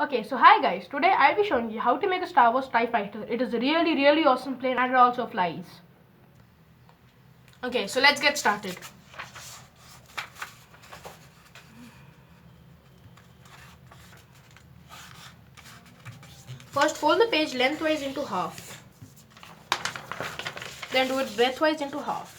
Okay, so hi guys, today I'll be showing you how to make a Star Wars TIE Fighter. It is a really awesome plane and it also flies. Okay, so let's get started. First fold the page lengthwise into half. Then do it breadthwise into half.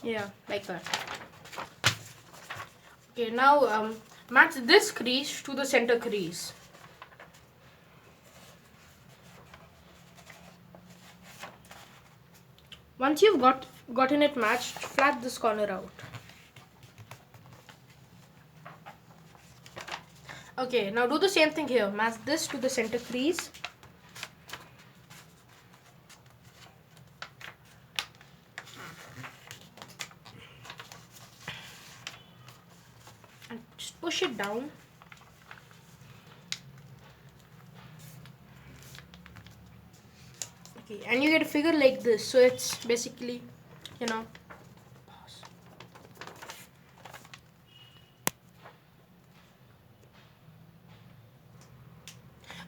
Yeah, like that. Okay, now match this crease to the center crease. Once you've gotten it matched, flat this corner out. Okay, now do the same thing here. Match this to the center crease. And just push it down. Okay, and you get a figure like this. So it's basically,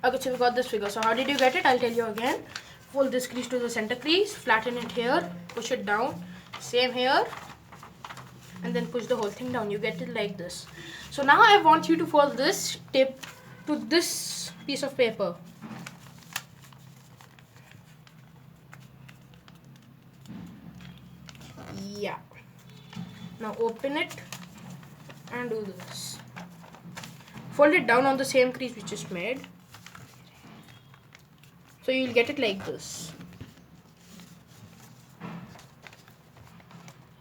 Okay, so we got this figure. So how did you get it? I'll tell you again. Fold this crease to the center crease, flatten it here, push it down, same here, and then push the whole thing down. You get it like this. So now I want you to fold this tip to this piece of paper. Yeah. Now open it and do this. Fold it down on the same crease we just made. So you'll get it like this.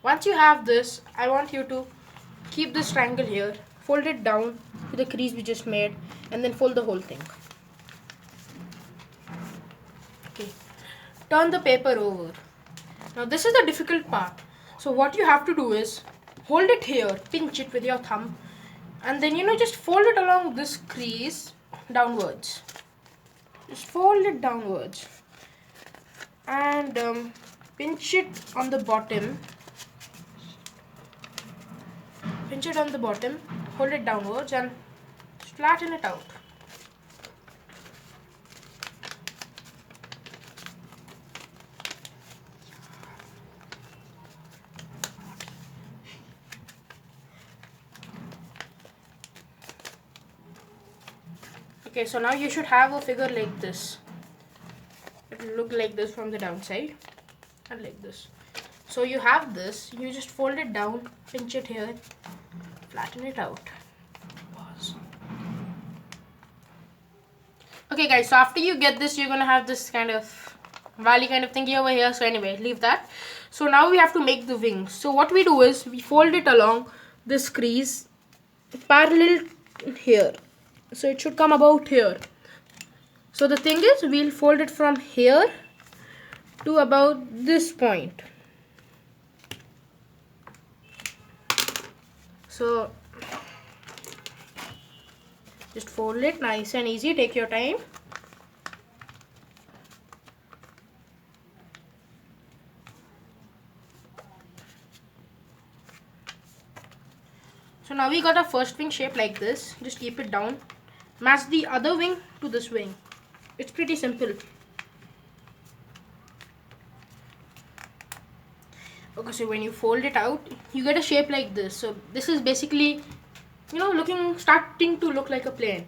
Once you have this, I want you to keep this triangle here, fold it down to the crease we just made, and then fold the whole thing. Okay, turn the paper over. Now this is the difficult part. So what you have to do is hold it here, pinch it with your thumb, and then just fold it along this crease downwards. Just fold it downwards and pinch it on the bottom. Pinch it on the bottom, hold it downwards and flatten it out. Okay, so now you should have a figure like this. It will look like this from the downside and like this. So you have this, you just fold it down, pinch it here, flatten it out. Pause. Okay guys, so after you get this, you're gonna have this kind of valley kind of thingy over here. So anyway, leave that. So now we have to make the wings. So what we do is we fold it along this crease parallel here. So it should come about here. So the thing is, we'll fold it from here to about this point. So just fold it nice and easy, take your time. So now we got our first wing shape like this. Just keep it down. Match the other wing to this wing. It's pretty simple. Okay, so when you fold it out, you get a shape like this. So this is basically, starting to look like a plane.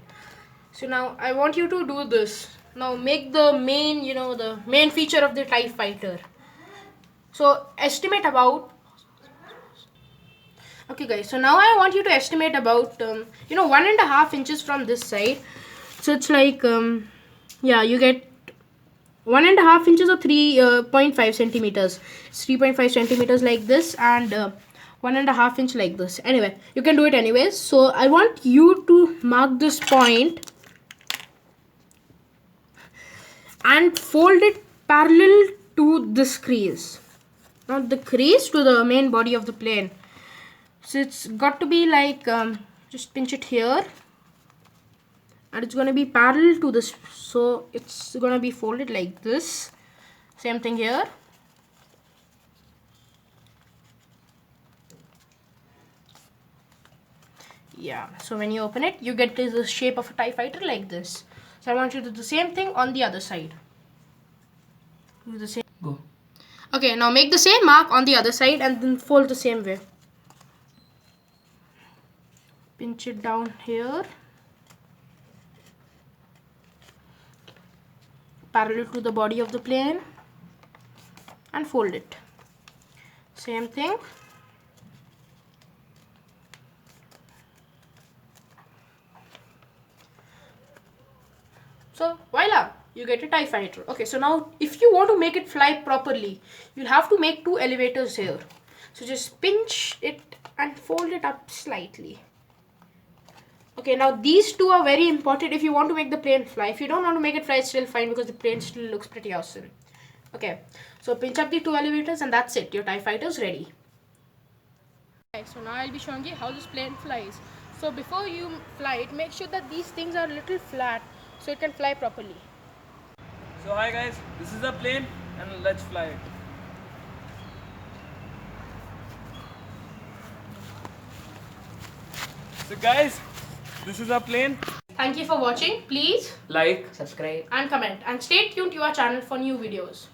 So now I want you to do this. Now make the main, the main feature of the TIE Fighter. So estimate about. Okay guys, so now I want you to estimate about 1.5 inches from this side. So it's like you get 1.5 inches or 3.5 centimeters. It's 3.5 centimeters like this and 1.5 inch like this. Anyway, you can do it anyways. So I want you to mark this point and fold it parallel to this crease. Not the crease, to the main body of the plane. So it's got to be like just pinch it here and it's going to be parallel to this. So it's going to be folded like this Same thing here. Yeah, so when you open it, you get the shape of a TIE fighter like this. So I want you to do the same thing on the other side. Do the same. Go. Okay, now make the same mark on the other side and then fold the same way. Pinch it down here. Parallel to the body of the plane. And fold it. Same thing. So voila, you get a TIE fighter. Okay, so now if you want to make it fly properly, you'll have to make two elevators here. So just pinch it and fold it up slightly. Okay, now these two are very important if you want to make the plane fly. If you don't want to make it fly, it's still fine because the plane still looks pretty awesome. Okay, so pinch up the two elevators and that's it. Your TIE fighter is ready. Okay, so now I'll be showing you how this plane flies. So before you fly it, make sure that these things are a little flat so it can fly properly. So hi guys, this is the plane and let's fly it. So guys, this is our plane. Thank you for watching. Please Like, subscribe and comment and stay tuned to our channel for new videos.